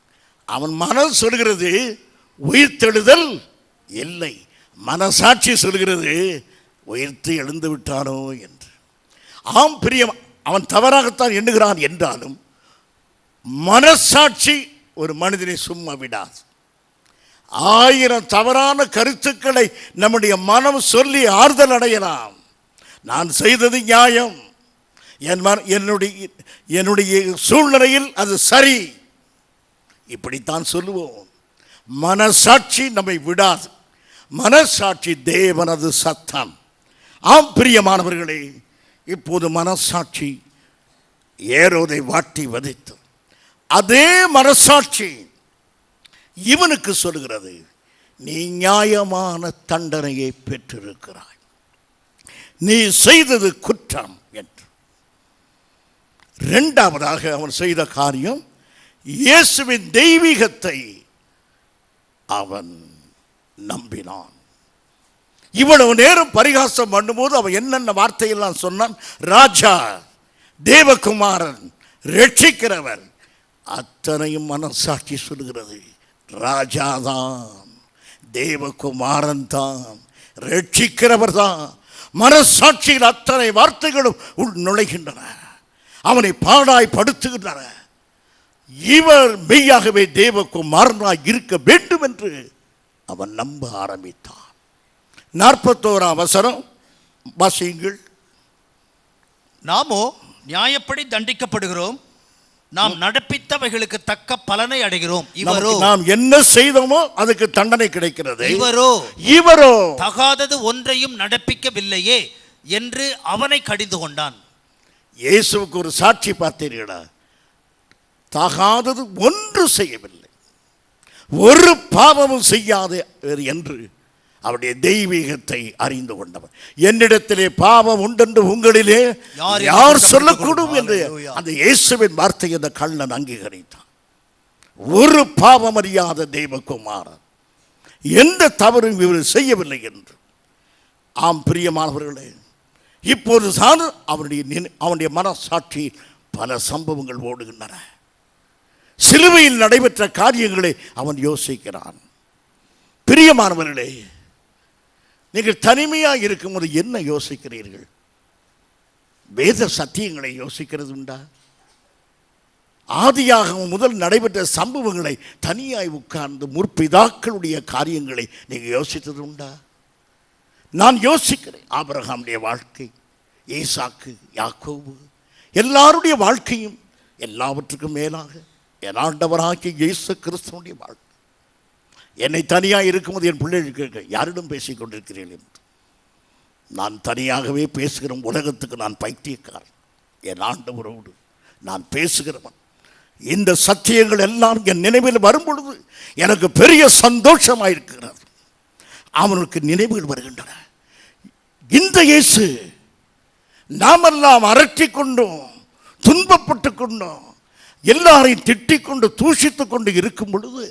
அவன் மனம் சொல்கிறது உயிர்த்தெழுதல் இல்லை, மனசாட்சி சொல்கிறது உயிர்த்து எழுந்து விட்டானோ என்று. ஆம் பிரியம், அவன் தவறாகத்தான் எண்ணுகிறான் என்றாலும் மனசாட்சி ஒரு மனிதனை சும்மா விடாது. 1000 தவறான கருத்துக்களை நம்முடைய மனம் சொல்லி ஆறுதல் அடையலாம். நான் செய்தது நியாயம், என்னுடைய சூழ்நிலையில் அது சரி, இப்படித்தான் சொல்லுவோம். மனசாட்சி நம்மை விடாது. மனசாட்சி தேவனது சத்தம். ஆம் பிரியமானவர்களே, இப்போது மனசாட்சி ஏரோதை வாட்டி வதைத்து, அதே மனசாட்சி இவனுக்கு சொல்கிறது, நீ நியாயமான தண்டனையை பெற்றிருக்கிறாய், நீ செய்தது குற்றம் என்று. இரண்டாவதாக அவன் செய்த காரியம், இயேசுவின் தெய்வீகத்தை அவன் நம்பினான். இவ்வளவு நேரம் பரிகாசம் பண்ணும்போது அவன் என்னென்ன வார்த்தையெல்லாம் சொன்னான்? ராஜா, தேவகுமாரன், ரட்சிக்கிறவர். அத்தனையும் மனசாட்சி சொல்கிறது, ராஜாதான், தேவகுமாரன் தான், ரட்சிக்கிறவர் தான். மனசாட்சியில் அத்தனை வார்த்தைகளும் உள் நுழைகின்றன, அவனை பாடாய் படுத்துகின்றன. இவர் மெய்யாகவே தேவகுமாரனாய் இருக்க வேண்டும் என்று அவன் நம்ப ஆரம்பித்தான். 41ஆம் வசனம் வாசியுங்கள். நாமோ நியாயப்படி தண்டிக்கப்படுகிறோம், நாம் நடப்பித்தவைகளுக்கு தக்க பலனை அடைகிறோம். இவரோ, நாம் என்ன செய்தோமோ அதுக்கு தண்டனை கிடைக்கிறது. இவரோ தகாதது ஒன்றையும் நடப்பிக்கவில்லையே என்று அவனை கடிந்து கொண்டான். இயேசுவுக்கு ஒரு சாட்சி பார்த்தீர்களா? தகாதது ஒன்று செய்யவில்லை, ஒரு பாவமும் செய்யாது என்று அவருடைய தெய்வீகத்தை அறிந்து கொண்டவர். என்னிடத்திலே பாவம் உண்டென்று உங்களிலே யார் சொல்லக்கூடும் என்று அந்த இயேசுவின் வார்த்தை அந்த கள்ளன் அங்கீகரித்தான். ஒரு பாவம் அறியாத தேவகுமாரன், எந்த தவறும் இவர் செய்யவில்லை என்று. ஆம் பிரியமானவர்களே, இப்போது தான் அவனுடைய மனசாட்சி பல சம்பவங்கள் ஓடுகின்றன. சிலுவையில் நடைபெற்ற காரியங்களை அவன் யோசிக்கிறான். பிரியமானவர்களே, நீங்கள் தனிமையாக இருக்கும்போது என்ன யோசிக்கிறீர்கள்? வேத சத்தியங்களை யோசிக்கிறது உண்டா? ஆதியாக முதல் நடைபெற்ற சம்பவங்களை தனியாய் உட்கார்ந்து முற்பிதாக்களுடைய காரியங்களை நீங்கள் யோசித்தது உண்டா? நான் யோசிக்கிறேன். ஆபிரகாமுடைய வாழ்க்கை, ஈசாக்கு, யாக்கோபு, எல்லாருடைய வாழ்க்கையும் எல்லாவற்றுக்கும் மேலாக என் ஆண்டவராகிய இயேசு கிறிஸ்துவனுடைய வாழ்க்கை. என்னை தனியாக இருக்கும்போது என் பிள்ளைகளுக்கு யாரிடம் பேசிக் கொண்டிருக்கிறேன் என்று நான் தனியாகவே பேசுகிறேன். உலகத்துக்கு நான் பைத்தியக்காரன், என் ஆண்டவரோடு நான் பேசுகிறவன். இந்த சத்தியங்கள் எல்லாம் என் நினைவில் வரும் பொழுது எனக்கு பெரிய சந்தோஷமாக இருக்கிறது. அவனுக்கு நினைவுகள் வருகின்றன. இந்த இயேசு நாமெல்லாம் அரற்றி கொண்டோம், துன்பப்பட்டு கொண்டோம், எல்லாரையும் திட்டிக் கொண்டு தூஷித்துக் கொண்டு இருக்கும் பொழுது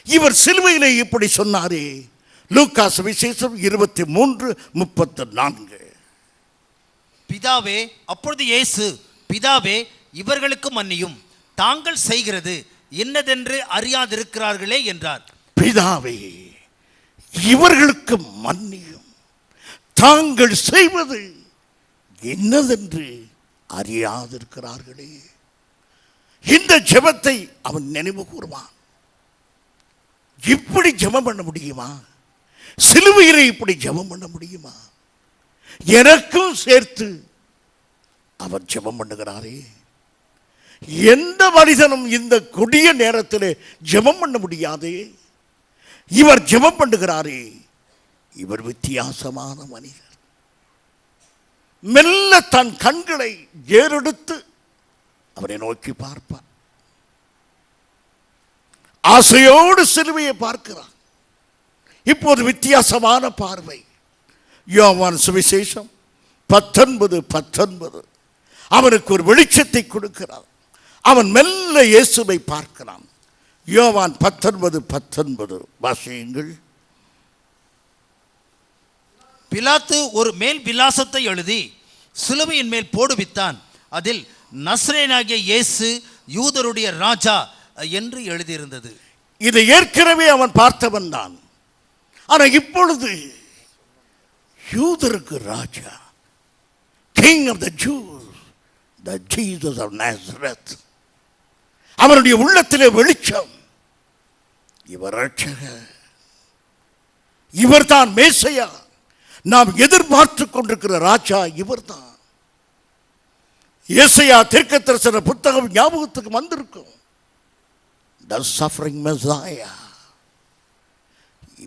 இவர் சிலுவையிலே இப்படி சொன்னாரே. லூக்கா சுவிசேஷம் 23:34. பிதாவே, அப்பொழுது இயேசு, பிதாவே, இவர்களுக்கு மன்னியும், தாங்கள் செய்கிறது என்னதென்று அறியாதிருக்கிறார்களே என்றார். பிதாவே, இவர்களுக்கு மன்னியும், தாங்கள் செய்வது என்னதென்று அறியாதிருக்கிறார்களே. இந்த ஜெபத்தை அவன் நினைவு கூறுவான். இப்படி ஜெபம் பண்ண முடியுமா? சிலுவையிலே இப்படி ஜெபம் பண்ண முடியுமா? எனக்கும் சேர்த்து அவர் ஜெபம் பண்ணுகிறாரே. எந்த மனிதனும் இந்த கொடிய நேரத்தில் ஜெபம் பண்ண முடியாதே. இவர் ஜெபம் பண்ணுகிறாரே. இவர் வித்தியாசமான மனிதர். மெல்ல தன் கண்களை ஏறெடுத்து அவரை நோக்கி பார்ப்பார். ஆசையோடு சிலுவையை பார்க்கிறார். இப்போது வித்தியாசமான பார்வை. யோவான் சுவிசேஷம் 19:19 அவனுக்கு ஒரு வெளிச்சத்தை கொடுக்கிறார். அவன் மெல்ல இயேசுவை பார்க்கிறான். யோவான் 19:19 வாசியுங்கள். பிலாத்து ஒரு மேல் விலாசத்தை எழுதி சிலுவையின் மேல் போடுவித்தான். அதில் நசரேயனாகிய இயேசு யூதருடைய ராஜா என்று எழுதியிருந்தது. இதை ஏற்கனவே அவன் பார்த்தவன் தான். ஆனால் இப்பொழுது யூதருக்கு ராஜா, king of the Jews, the Jesus of Nazareth. அவனுடைய உள்ளத்திலே வெளிச்சம். இவர் ரட்சகர், இவர்தான் மேசையா, நாம் எதிர்பார்த்து கொண்டிருக்கிற ராஜா இவர்தான். ஏசாயா தீர்க்கதரிசன புத்தகம் ஞாபகத்துக்கு வந்திருக்கும். The suffering Messiah,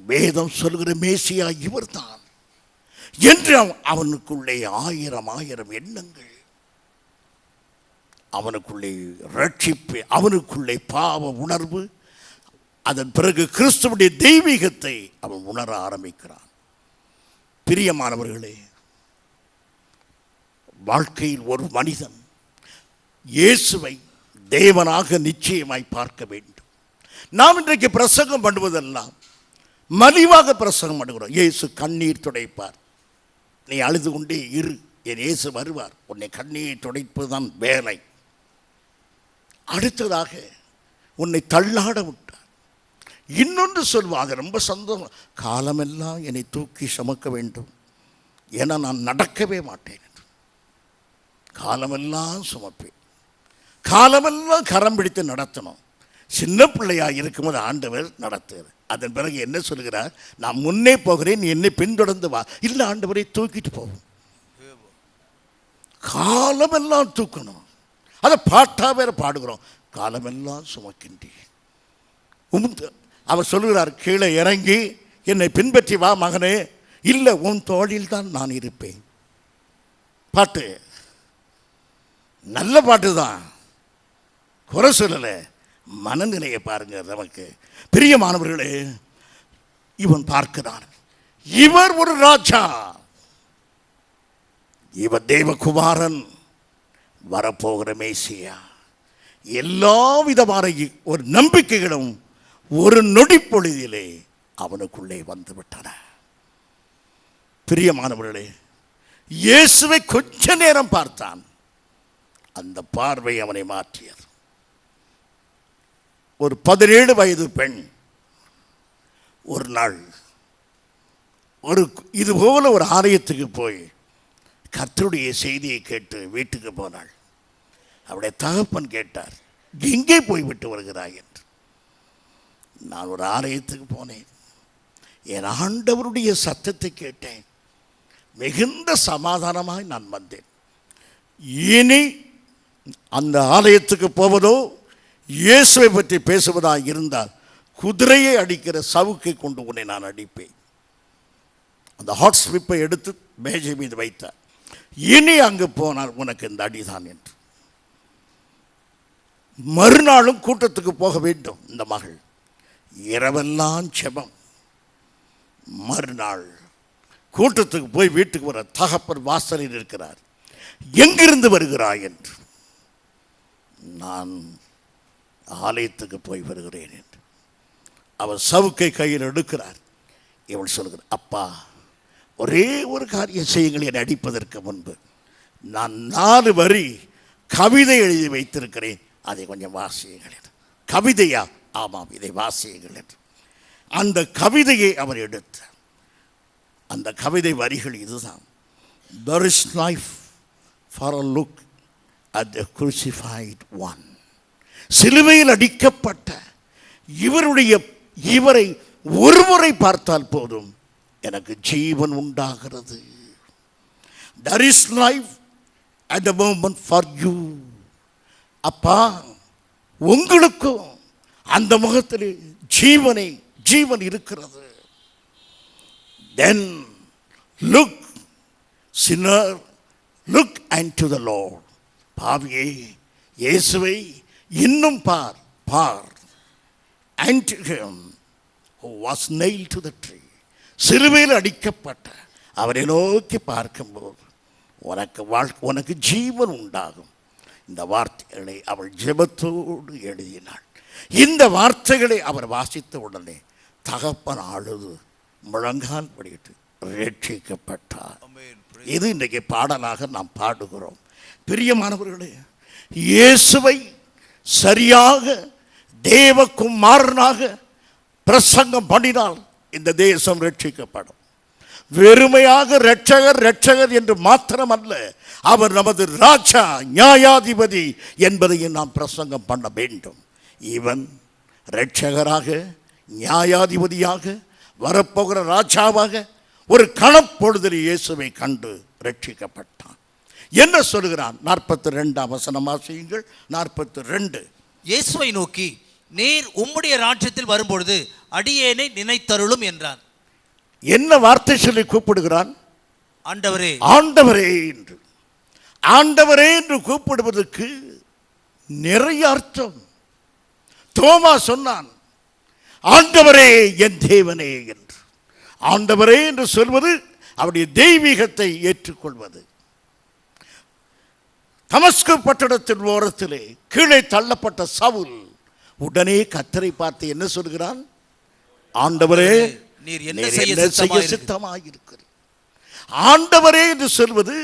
வேதம் சொல்கிற மேசியா இவர்தான் என்று அவனுக்குள்ளே ஆயிரம் எண்ணங்கள், அவனுக்குள்ளே ரட்சிப்பு, அவனுக்குள்ளே பாவ உணர்வு, அதன் பிறகு கிறிஸ்துவுடைய தெய்வீகத்தை அவன் உணர ஆரம்பிக்கிறான். பிரியமானவர்களே, வாழ்க்கையில் ஒரு மனிதன் இயேசுவை தேவனாக நிச்சயமாய் பார்க்க வேண்டும். நாம் இன்றைக்கு பிரசங்கம் பண்ணுவதெல்லாம் மலிவாக பிரசங்கம் பண்ணுகிறோம். இயேசு கண்ணீர் துடைப்பார், நீ அழுது கொண்டே இரு, என் இயேசு வருவார், உன்னை கண்ணீர் துடைப்பதுதான் வேலை. அடுத்ததாக உன்னை தள்ளாட விட்டார். இன்னொன்று சொல்வாங்க, ரொம்ப சந்தோஷம், காலமெல்லாம் என்னை தூக்கி சுமக்க வேண்டும், ஏன்னா நான் நடக்கவே மாட்டேன் என்று. காலமெல்லாம் சுமப்பேன், காலமெல்லாம் கரம் பிடித்து நடத்தணும். சின்ன பிள்ளையாக இருக்கும்போது ஆண்டவர் நடத்துகிறார். அதன் பிறகு என்ன சொல்கிறார், நான் முன்னே போகிறேன், நீ என்னை பின்தொடர்ந்து வா. இல்லை ஆண்டவரை தூக்கிட்டு போவோம். காலமெல்லாம் தூக்கணும். அதை பாட்டா வேற பாடுகிறோம், காலமெல்லாம் சுமக்கின்றேன். அவர் சொல்கிறார், கீழே இறங்கி என்னை பின்பற்றி வா மகனே, இல்லை உன் தோளில் தான் நான் இருப்பேன். பாட்டு நல்ல பாட்டு தான், குறை சொல்லலை. மனநிலையை பாருங்க நமக்கு. பிரியமானவர்களே, இவன் பார்க்கிறான், இவர் ஒரு ராஜா, இவர் தேவகுமாரன், வரப்போகிற மேசியா. எல்லா விதமான ஒரு நம்பிக்கைகளும் ஒரு நொடி பொழுதிலே அவனுக்குள்ளே வந்து விட்டன. பிரியமானவர்களே, இயேசுவை கொஞ்ச நேரம் பார்த்தான், அந்த பார்வை அவனை மாற்றியது. ஒரு 17 வயது பெண் ஒரு நாள் இதுபோல ஒரு ஆலயத்துக்கு போய் கர்த்தருடைய செய்தியை கேட்டு வீட்டுக்கு போனாள். அவருடைய தகப்பன் கேட்டார், எங்கே போய் விட்டு வருகிறாய் என்று. நான் ஒரு ஆலயத்துக்கு போனேன், என் ஆண்டவருடைய சத்தத்தை கேட்டேன், மிகுந்த சமாதானமாய் நான் வந்தேன். இனி அந்த ஆலயத்துக்கு போவதோ இயேசுவை பற்றி பேசுவதாக இருந்தால் குதிரையை அடிக்கிற சவுக்கை கொண்டு உன்னை நான் அடிப்பேன். அந்த ஹாட் ஸ்லிப்பை எடுத்து மேஜை மீது வைத்தார். இனி அங்கு போனால் உனக்கு இந்த அடிதான் என்று. மறுநாளும் கூட்டத்துக்கு போக வேண்டும் இந்த மகள். இரவெல்லாம் செபம். மறுநாள் கூட்டத்துக்கு போய் வீட்டுக்கு வர தகப்பன் வாசலில் இருக்கிறார். எங்கிருந்து வருகிறாய் என்று. நான் ஆலயத்துக்கு போய் வருகிறேன் என்று. அவர் சவுக்கை கையில் எடுக்கிறார். இவள் சொல்கிறார், அப்பா ஒரே ஒரு காரியம் செய்யுங்கள், என்னை அடிப்பதற்கு முன்பு நான் 4 வரி கவிதை எழுதி வைத்திருக்கிறேன், அதை கொஞ்சம் வாசியுங்கள் என்று. கவிதையா? ஆமாம், இதை வாசியுங்கள் என்று. அந்த கவிதையை அவர் எடுத்தார். அந்த கவிதை வரிகள் இதுதான்: There is life for a look at the crucified one. சிலுவையில் அடிக்கப்பட்ட இவரை ஒருமுறை பார்த்தால் போதும், எனக்கு ஜீவன் உண்டாகிறது. There is life at the moment for you. அப்பா, உங்களுக்கும் அந்த முகத்தில் ஜீவன் இருக்கிறது. Then look, sinner, look unto the Lord. பாவியே, இயேசுவை இன்னும் பார். And him who was nailed to the tree. சிலுவையில் அடிக்கப்பட்ட அவரை நோக்கி பார்க்கும்போது உனக்கு ஜீவன் உண்டாகும். இந்த வார்த்தைகளை அவள் ஜெபத்தோடு எழுதினாள். இந்த வார்த்தைகளை அவர் வாசித்த உடனே தகப்பன் அழுது முழங்கால் படிட்டு ரட்சிக்கப்பட்டார். இது இன்றைக்கு பாடலாக நாம் பாடுகிறோம். பிரியமானவர்களே, இயேசுவை சரியாக தேவகுமாரனாக பிரசங்கம் பண்ணினால் இந்த தேசம் ரட்சிக்கப்படும். வெறுமையாக ரட்சகர் என்று மாத்திரமல்ல, அவர் நமது ராஜா, நியாயாதிபதி என்பதையும் நாம் பிரசங்கம் பண்ண வேண்டும். இவன் ரட்சகராக, நியாயாதிபதியாக, வரப்போகிற ராஜாவாக ஒரு கணப்பொழுதில் இயேசுவை கண்டு ரட்சிக்கப்பட்டான். என்ன சொல்கிறான்? 42ஆம் வசனம் வாசியுங்கள். 42. இயேசுவை நோக்கி, நீர் உம்முடைய ராஜ்யத்தில் வரும்பொழுது அடியேனை நினைத்தருளும் என்றான். என்ன வார்த்தை சொல்லி கூப்பிடுகிறான்? ஆண்டவரே, ஆண்டவரே என்று. ஆண்டவரே என்று கூப்பிடுவதற்கு நிறைய அர்த்தம். தோமா சொன்னான், ஆண்டவரே என் தேவனே என்று. ஆண்டவரே என்று சொல்வது அவருடைய தெய்வீகத்தை ஏற்றுக்கொள்வது. தமஸ்கு பட்டணத்தின் ஓரத்திலே கீழே தள்ளப்பட்ட சவுல் உடனே கர்த்தரை பார்த்து என்ன சொல்கிறான்? ஆண்டவரே, நீர் என்ன செய்ய சித்தமாயிருக்கிறீர். ஆண்டவரே என்று சொல்வது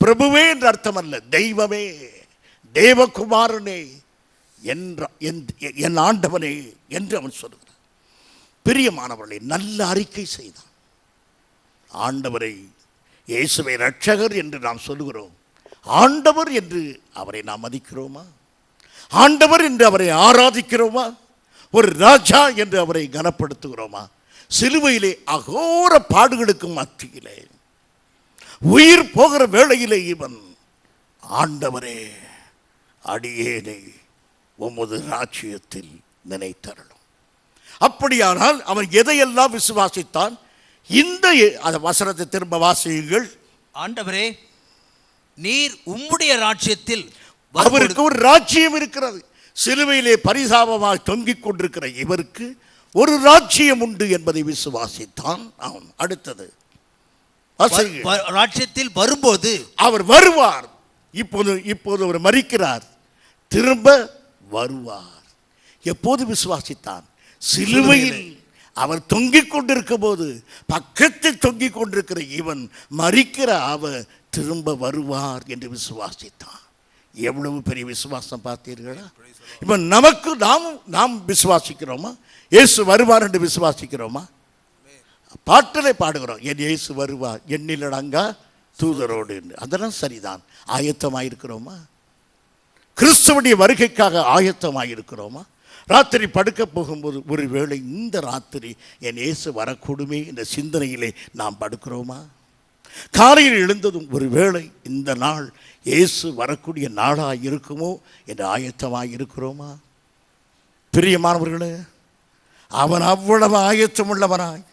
பிரபுவே என்று அர்த்தம் அல்ல, தெய்வமே, தேவகுமாரனே என் ஆண்டவனே என்று அவன் சொல்கிறான். பிரியமானவர்களை, நல்ல அறிக்கை செய்தான். ஆண்டவரை, இயேசுவை ரட்சகர் என்று நாம் சொல்லுகிறோம். ஆண்டவர் என்று அவரை நாம் மதிக்கிறோமா? ஆண்டவர் என்று அவரை ஆராதிக்கிறோமா? ஒரு ராஜா என்று அவரை கனப்படுத்துகிறோமா? சிலுவையிலே அகோர பாடுகளுக்கு மத்தியிலே உயிர் போகிற வேளையிலே இவன், ஆண்டவரே, அடியேனை உமது ராஜ்யத்தில் நினைத்தருளும். அப்படியானால் அவன் எதையெல்லாம் விசுவாசித்தான்? இந்த வசனத்தை திரும்ப வாசியுங்கள். ஆண்டவரே, நீர் உம்முடைய ராஜ்யத்தில். அவருக்கு ஒரு ராஜ்யம் இருக்கிறது. சிலுவையிலே பரிதாபமாக தொங்கிக் கொண்டிருக்கிற இவருக்கு ஒரு ராஜ்யம் உண்டு என்பதை விசுவாசித்தான் அவன். அடுத்தது ராஜ்யத்தில் வரும்போது அவர் வருவார். இப்போது அவர் மரிக்கிறார், திரும்ப வருவார். எப்போது விசுவாசித்தான்? சிலுவையில் அவர் தொங்கிக் கொண்டிருக்கும் போது, பக்கத்தில் தொங்கிக் கொண்டிருக்கிற இவன் மரிக்கிற அவர் திரும்ப வருவார் என்று விசுவாசித்தான். எவ்வளவு பெரிய விசுவாசம் பார்த்தீர்களா? இப்ப நமக்கு நாம் விசுவாசிக்கிறோமா? இயேசு வருவார் என்று விசுவாசிக்கிறோமா? பாட்டிலே பாடுகிறோம், என் இயேசு வருவார் எண்ணிலடங்கா தூதரோடு என்று. அதெல்லாம் சரிதான். ஆயத்தமாயிருக்கிறோமா? கிறிஸ்துவனுடைய வருகைக்காக ஆயத்தமாயிருக்கிறோமா? ராத்திரி படுக்க போகும்போது ஒருவேளை இந்த ராத்திரி என் இயேசு வரக்கூடுமே என்ற சிந்தனையிலே நாம் படுக்கிறோமா? காலையில் எழுந்ததும் ஒருவேளை இந்த நாள் இயேசு வரக்கூடிய நாளாக இருக்குமோ என்று ஆயத்தமாக இருக்கிறோமா? பிரியமானவர்களே, அவன் அவ்வளவு ஆயத்தம் உள்ளவனாய்,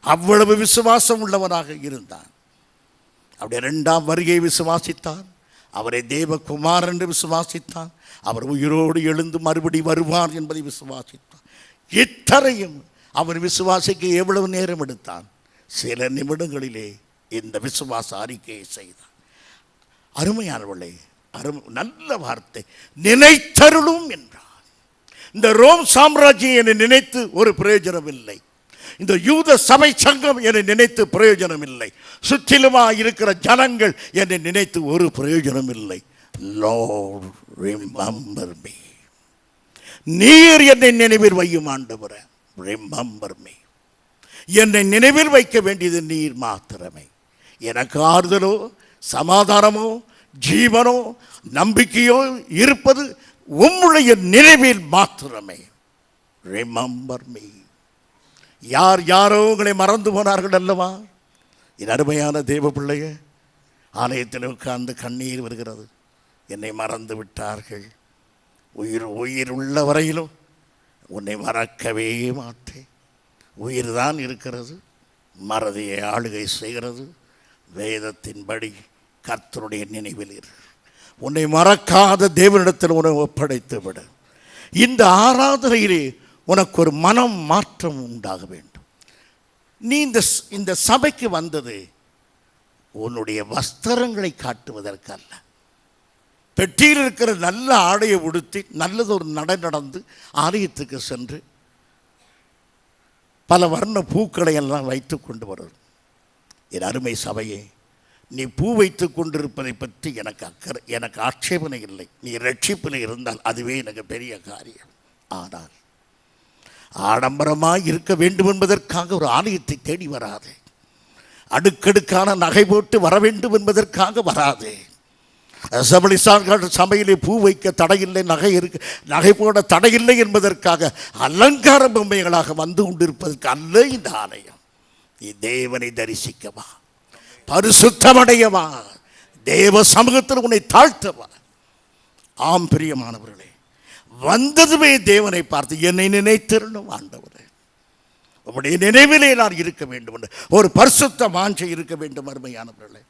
அவ்வளவு விசுவாசம் உள்ளவனாக இருந்தான். அவருடைய இரண்டாம் வருகையை விசுவாசித்தான். அவரை தேவகுமாரன் என்று விசுவாசித்தான். அவர் உயிரோடு எழுந்து மறுபடி வருவார் என்பதை விசுவாசித்தான். இத்தனையும் அவன் விசுவாசிக்க எவ்வளவு நேரம் எடுத்தான்? சில நிமிடங்களிலே இந்த விசுவாச அறிக்கையை செய்தான். அருமையானவர்களே, நல்ல வார்த்தை, நினைத்தருளும் என்றார். இந்த ரோம் சாம்ராஜ்யம் என்னை நினைத்து ஒரு பிரயோஜனம் இல்லை. இந்த யூத சபை சங்கம் என்னை நினைத்து பிரயோஜனம் இல்லை. சுற்றிலுமா இருக்கிற ஜனங்கள் என்னை நினைத்து ஒரு பிரயோஜனம் இல்லை. Lord, remember me. நீர் என்னை நினைவில் வையும் ஆண்டவரே. Remember me. என்னை நினைவில் வைக்க வேண்டியது நீர் மாத்திரமே. எனக்கு ஆறுதலோ சமாதானமோ ஜீவனோ நம்பிக்கையோ இருப்பது உம்முடைய நினைவில் மாத்திரமே. Remember me. யாரோ உங்களை மறந்து போனார்கள் அல்லவா? என் அருமையான தேவ பிள்ளையே, ஆலயத்தில் உட்கார்ந்து கண்ணீர் வருகிறது. என்னை மறந்து விட்டார்கள். உயிர் உள்ள வரையிலும் உன்னை மறக்கவே மாட்டேன். உயிர் தான் இருக்கிறது, மறதியை ஆளுகை செய்கிறது. வேதத்தின்படி கர்த்தருடைய நினைவில் இரு. உன்னை மறக்காத தேவனிடத்தில் உன்னை ஒப்படைத்து விடு. இந்த ஆராதனையிலே உனக்கு ஒரு மனம் மாற்றம் உண்டாக வேண்டும். நீ இந்த சபைக்கு வந்தது உன்னுடைய வஸ்திரங்களை காட்டுவதற்கு அல்ல. பெட்டியில் இருக்கிற நல்ல ஆடையை உடுத்தி நல்லதொரு நடந்து ஆலயத்துக்கு சென்று பல வர்ண பூக்களை எல்லாம் வைத்து கொண்டு வருவது. என் அருமை சபையே, நீ பூ வைத்து கொண்டிருப்பதை பற்றி எனக்கு ஆட்சேபனை இல்லை. நீ ரட்சிப்பில் இருந்தால் அதுவே எனக்கு பெரிய காரியம். ஆனால் ஆடம்பரமாய் இருக்க வேண்டும் என்பதற்காக ஒரு ஆலயத்தை தேடி வராதே. அடுக்கடுக்கான நகை போட்டு வர வேண்டும் என்பதற்காக வராதே. சபையிலே பூ வைக்க தடையில்லை, நகை போட தடையில்லை என்பதற்காக அலங்கார பொம்மைகளாக வந்து கொண்டிருப்பதற்கு அல்ல இந்த ஆலயம். நீ தேவனை தரிசிக்கவா, பரிசுத்தமடையவா, தேவ சமூகத்தில் உன்னை தாழ்த்தவா. ஆம் பிரியமானவர்களே, வந்ததுமே தேவனை பார்த்து, என்னை நினைத்திருணும் ஆண்டவரே, உம்முடைய நினைவிலே நான் இருக்க வேண்டும் என்று ஒரு பரிசுத்த வாஞ்சை இருக்க வேண்டும். அருமையானவர்களே,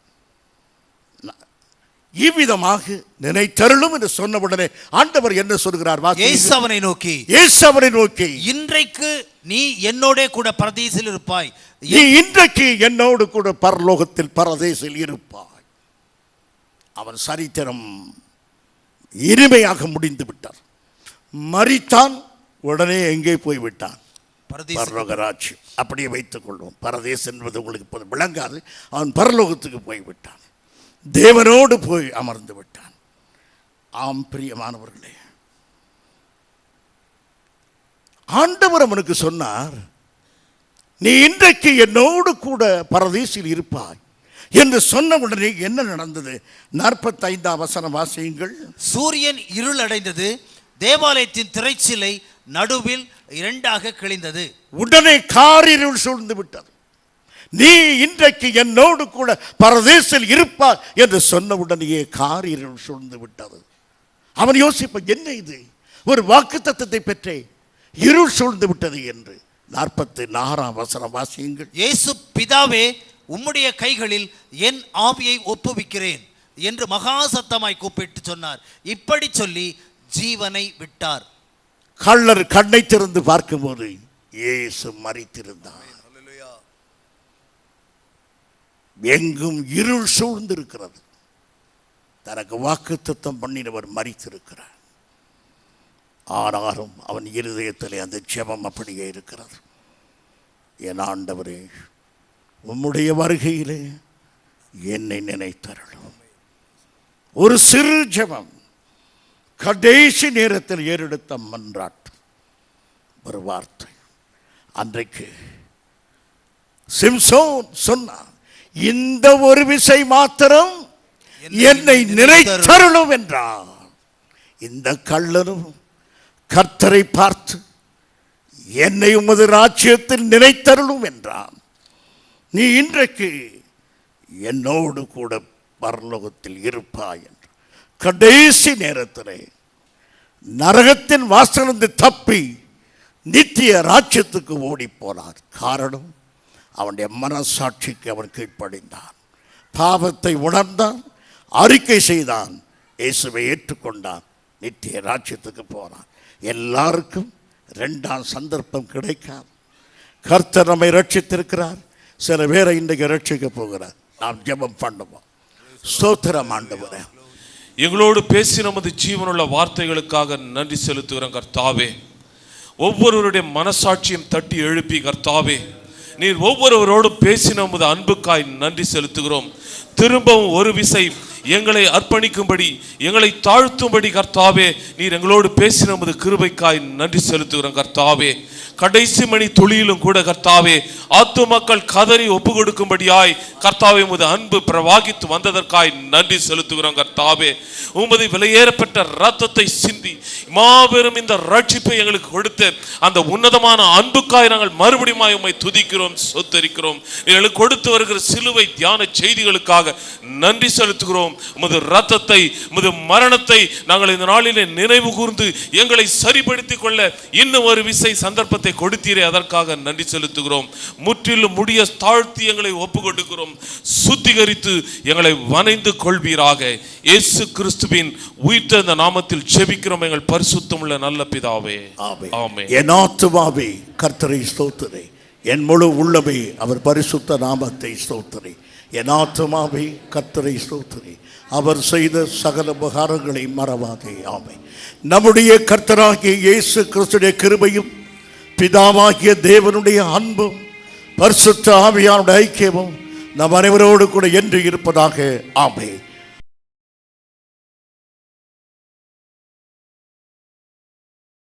இவ்விதமாக நினைத்தருளும் என்று சொன்னவுடனே ஆண்டவர் என்ன சொல்கிறார்? இயேசு அவனை நோக்கி, இன்றைக்கு நீ என்னோட கூட பரதீசில் இருப்பாய். நீ இன்றைக்கு என்னோடு கூட பரலோகத்தில் பரதேசில் இருப்பாய். அவன் சரித்திரம் இனிமையாக முடிந்து விட்டார். மரித்தான், உடனே எங்கே போய்விட்டான்? பரலோகராட்சியம். அப்படியே வைத்துக் கொள்வோம். பரதேஸ் என்பது உங்களுக்கு இப்போது விளங்காது. அவன் பரலோகத்துக்கு போய்விட்டான், தேவனோடு போய் அமர்ந்து விட்டான். ஆம் பிரியமானவர்களே, ஆண்டவர் அவனுக்கு சொன்னார், நீ இன்றைக்கு என்னோடு கூட பரதேசில் இருப்பாய் என்று சொன்ன உடனே என்ன நடந்தது? 45ஆம் வசனம் வாசியுங்கள். சூரியன் இருள் அடைந்தது, தேவாலயத்தின் திரைச்சிலை நடுவில் இரண்டாக கிழிந்தது. உடனே காரிருள் சூழ்ந்து விட்டது. நீ இன்றைக்கு என்னோடு கூட பரதேசில் இருப்பாய் என்று சொன்ன உடனேயே காரிருள் சூழ்ந்து விட்டது. அவன் யோசிப்பான், என்ன இது, ஒரு வாக்குத்தத்தத்தை பெற்றே இருள் சூழ்ந்து விட்டது என்று. 46ஆம் வசனம் வாசியுங்கள். இயேசு, பிதாவே, உம்முடைய கைகளில் என் ஆவியை ஒப்புவிக்கிறேன் என்று மகா சத்தமாய் கூப்பிட்டு சொன்னார். இப்படி சொல்லி ஜீவனை விட்டார். கள்ளர் கண்ணை திறந்து பார்க்கும்போது இயேசு மரித்திருந்தார். எங்கும் இருள் சூழ்ந்திருக்கிறது. தனக்கு வாக்குத்தத்தம் பண்ணினவர் மரித்திருக்கிறார். ஆனாலும் அவன் இருதயத்திலே அந்த ஜெபம் அப்படியே இருக்கிறது. என் ஆண்டவரே, உம்முடைய வருகையிலே என்னை நினைத்தருளும். ஒரு சிறு ஜெபம், கடைசி நேரத்தில் ஏறெடுத்த மன்றாட்டு, ஒரு வார்த்தை. அன்றைக்கு சிம்சோன் சொன்னான், இந்த ஒரு விசை மாத்திரம் என்னை நினைத்தருளும் என்றான். இந்த கள்ளனும் கர்த்தரை பார்த்து, என்னை உமது ராஜ்யத்தில் நினைத்தருளும் என்றான். நீ இன்றைக்கு என்னோடு கூட பரலோகத்தில் இருப்பாய் என்று. கடைசி நேரத்திலே நரகத்தின் வாசலிருந்து தப்பி நித்திய ராஜ்யத்துக்கு ஓடி போனார். காரணம், அவனுடைய மனசாட்சிக்கு அவன் கீழ்ப்படிந்தான், பாவத்தை உணர்ந்தான், அறிக்கை செய்தான், இயேசுவை ஏற்றுக்கொண்டான், நித்திய ராஜ்யத்துக்கு போனான். எல்லாருக்கும் 2ஆம் சந்தர்ப்பம் கிடைக்காது. கர்த்தர் நம்மை ரட்சித்திருக்கிறார். சில பேரை இன்றைக்கு ரட்சிக்க போகிறார். நாம் ஜெபம் பண்ணுவோம். ஸ்தோத்திரம் ஆண்டவரே, எங்களோடு பேசி நமது ஜீவனுள்ள வார்த்தைகளுக்காக நன்றி செலுத்துகிறோம் கர்த்தாவே. ஒவ்வொருவருடைய மனசாட்சியும் தட்டி எழுப்பி கர்த்தாவே, நீர் ஒவ்வொருவரோடும் பேசி நமது அன்புக்காய் நன்றி செலுத்துகிறோம். திரும்பவும் ஒரு விசை எங்களை அர்ப்பணிக்கும்படி, எங்களை தாழ்த்தும்படி கர்த்தாவே நீர் எங்களோடு பேசி நமது கிருபைக்காய் நன்றி செலுத்துகிறோம் கர்த்தாவே. கடைசி மணி துளியிலும் கூட கர்த்தாவே, ஆத்து மக்கள் கதறி ஒப்பு கொடுக்கும்படியாய் கர்த்தாவே உமது அன்பு பிரவாகித்து வந்ததற்காய் நன்றி செலுத்துகிறோம் கர்த்தாவே. உமது விலையேறப்பட்ட இரத்தத்தை சிந்தி மாபெரும் இந்த ரட்சிப்பை எங்களுக்கு கொடுத்து அந்த உன்னதமான அன்புக்காய் நாங்கள் மறுபடியும் உம்மை துதிக்கிறோம், சொத்தரிக்கிறோம். எங்களுக்கு கொடுத்து வருகிற சிலுவை தியான செய்திகளுக்காக நன்றி செலுத்துகிறோம். உமது இரத்தத்தை, உமது மரணத்தை நாங்கள் இந்த நாளிலே நினைவு கூர்ந்து எங்களை சரிப்படுத்திக் கொள்ள இன்னும் ஒரு விசை சந்தர்ப்பத்தை கொடுத்தீரே, அதற்காக நன்றி செலுத்துகிறோம். முற்றிலும் முடிய தாழ்த்தி எங்களை ஒப்பு கொடுக்கிறோம். சுத்திகரித்து எங்களை வணைந்து கொள்வீராக. இயேசு கிறிஸ்துவின் உயிர்த்த நாமத்தில் ஜெபிக்கிறோம் எங்கள் பரிசுத்தமுள்ள நல்ல பிதாவே, ஆமென். என் ஆத்துமாவே கர்த்தரை ஸ்தோத்திரி, என் முழு உள்ளமே அவர் பரிசுத்த நாமத்தை ஸ்தோத்திரி. என் ஆத்துமாவே கர்த்தரை ஸ்தோத்திரி, அவர் செய்த சகல உபகாரங்களை மறவாதே. ஆமென். நம்முடைய கர்த்தராகிய இயேசு கிறிஸ்துவின் கிருபையும், பிதாவாகிய தேவனுடைய அன்பும், பரிசுத்த ஆவியானுடைய ஐக்கியமும் நம் அனைவரோடு கூட என்று இருப்பதாக. ஆமென்.